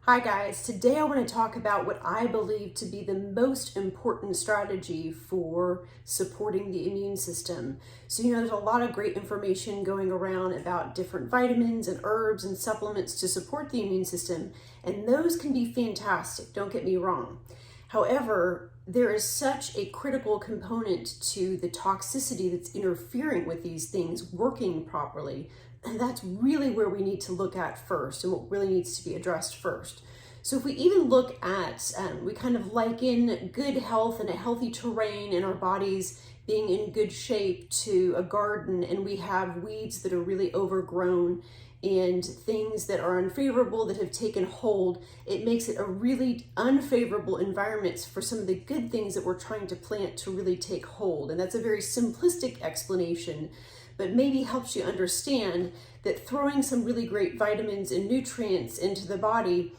Hi guys, today I want to talk about what I believe to be the most important strategy for supporting the immune system. So, there's a lot of great information going around about different vitamins and herbs and supplements to support the immune system, and those can be fantastic, don't get me wrong. However, there is such a critical component to the toxicity that's interfering with these things working properly. And that's really where we need to look at first and what really needs to be addressed first. So if we even look at, we kind of liken good health and a healthy terrain in our bodies being in good shape to a garden, and we have weeds that are really overgrown and things that are unfavorable that have taken hold. It makes it a really unfavorable environment for some of the good things that we're trying to plant to really take hold. And that's a very simplistic explanation, but maybe helps you understand that throwing some really great vitamins and nutrients into the body,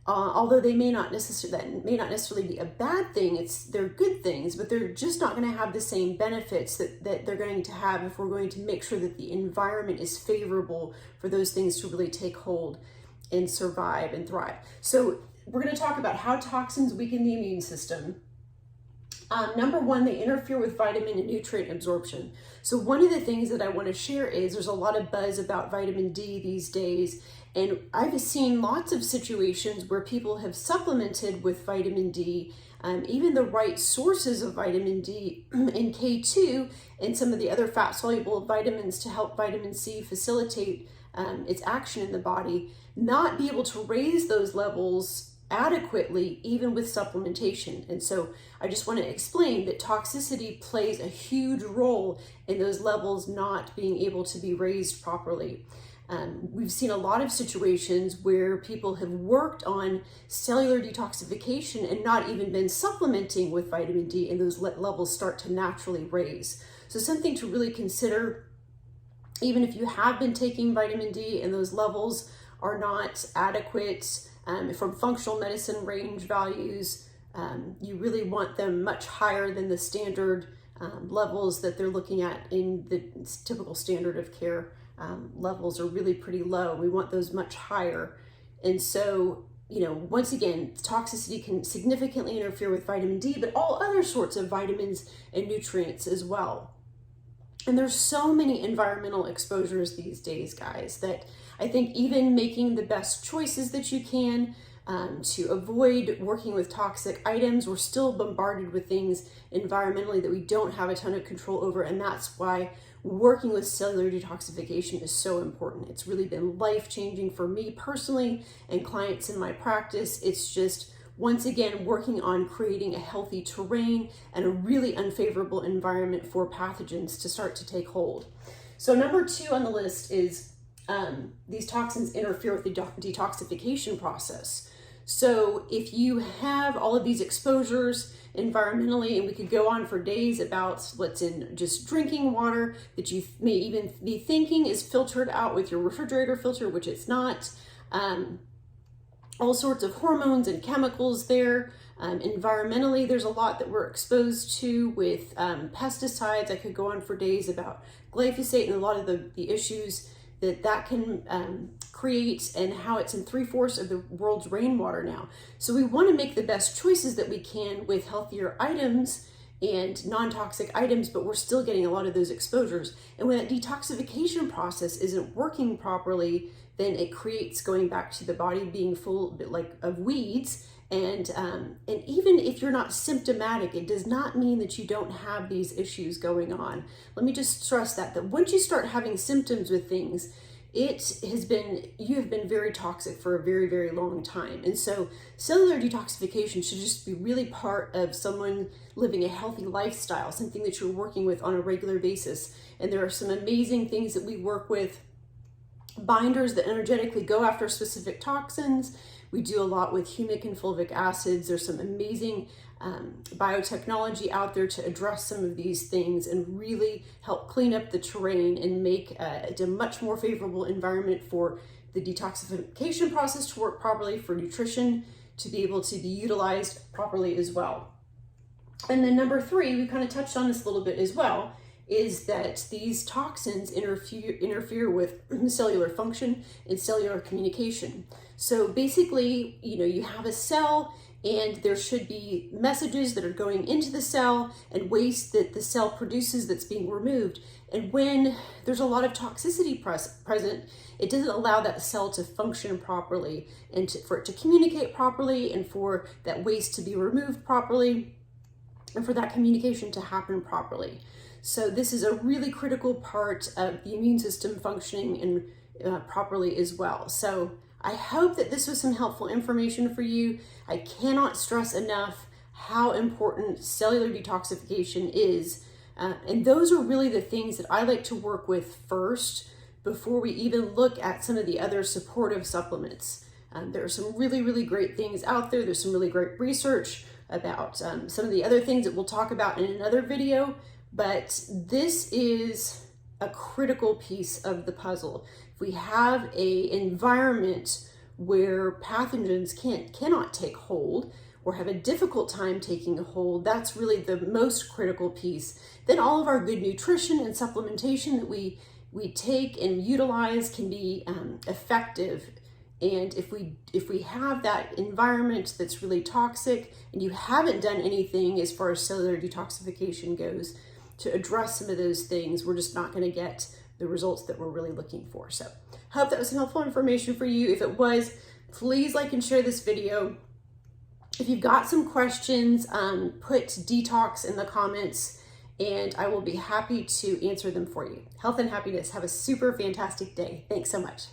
although they may not necessarily be a bad thing, they're good things, but they're just not going to have the same benefits that they're going to have if we're going to make sure that the environment is favorable for those things to really take hold and survive and thrive. So we're going to talk about how toxins weaken the immune system. Number one, they interfere with vitamin and nutrient absorption. So one of the things that I want to share is there's a lot of buzz about vitamin D these days, and I've seen lots of situations where people have supplemented with vitamin D, even the right sources of vitamin D and K2 and some of the other fat-soluble vitamins to help vitamin C facilitate its action in the body, not be able to raise those levels adequately even with supplementation. And so I just want to explain that toxicity plays a huge role in those levels not being able to be raised properly. We've seen a lot of situations where people have worked on cellular detoxification and not even been supplementing with vitamin D, and those levels start to naturally raise. So something to really consider, even if you have been taking vitamin D and those levels are not adequate from functional medicine range values, you really want them much higher than the standard levels that they're looking at in the typical standard of care. Levels are really pretty low. We want those much higher. And so, once again, toxicity can significantly interfere with vitamin D, but all other sorts of vitamins and nutrients as well. And there's so many environmental exposures these days, guys, that I think even making the best choices that you can to avoid working with toxic items, we're still bombarded with things environmentally that we don't have a ton of control over. And that's why working with cellular detoxification is so important. It's really been life-changing for me personally and clients in my practice. It's just, once again, working on creating a healthy terrain and a really unfavorable environment for pathogens to start to take hold. So number two on the list is these toxins interfere with the detoxification process. So if you have all of these exposures environmentally, and we could go on for days about what's in just drinking water that you may even be thinking is filtered out with your refrigerator filter, which it's not. All sorts of hormones and chemicals there. Environmentally, there's a lot that we're exposed to with pesticides. I could go on for days about glyphosate and a lot of the issues that can create, and how it's in 3/4 of the world's rainwater now. So we want to make the best choices that we can with healthier items and non-toxic items, but we're still getting a lot of those exposures. And when that detoxification process isn't working properly, then it creates going back to the body being full of weeds. And even if you're not symptomatic, it does not mean that you don't have these issues going on. Let me just stress that once you start having symptoms with things, you have been very toxic for a very, very long time. And so cellular detoxification should just be really part of someone living a healthy lifestyle, something that you're working with on a regular basis. And there are some amazing things that we work with, binders that energetically go after specific toxins. We do a lot with humic and fulvic acids. There's some amazing biotechnology out there to address some of these things and really help clean up the terrain and make it a much more favorable environment for the detoxification process to work properly, for nutrition to be able to be utilized properly as well. And then number three, we kind of touched on this a little bit as well, is that these toxins interfere with cellular function and cellular communication. So basically, you have a cell and there should be messages that are going into the cell and waste that the cell produces that's being removed. And when there's a lot of toxicity present, it doesn't allow that cell to function properly and for it to communicate properly and for that waste to be removed properly and for that communication to happen properly. So this is a really critical part of the immune system functioning and properly as well. So I hope that this was some helpful information for you. I cannot stress enough how important cellular detoxification is. And those are really the things that I like to work with first before we even look at some of the other supportive supplements. There are some really, really great things out there. There's some really great research about some of the other things that we'll talk about in another video, but this is a critical piece of the puzzle. If we have an environment where pathogens cannot take hold or have a difficult time taking a hold, that's really the most critical piece. Then all of our good nutrition and supplementation that we take and utilize can be effective. And if we have that environment that's really toxic and you haven't done anything as far as cellular detoxification goes to address some of those things, we're just not going to get the results that we're really looking for. So I hope that was some helpful information for you. If it was, please like and share this video. If you've got some questions, put detox in the comments and I will be happy to answer them for you. Health and happiness. Have a super fantastic day. Thanks so much.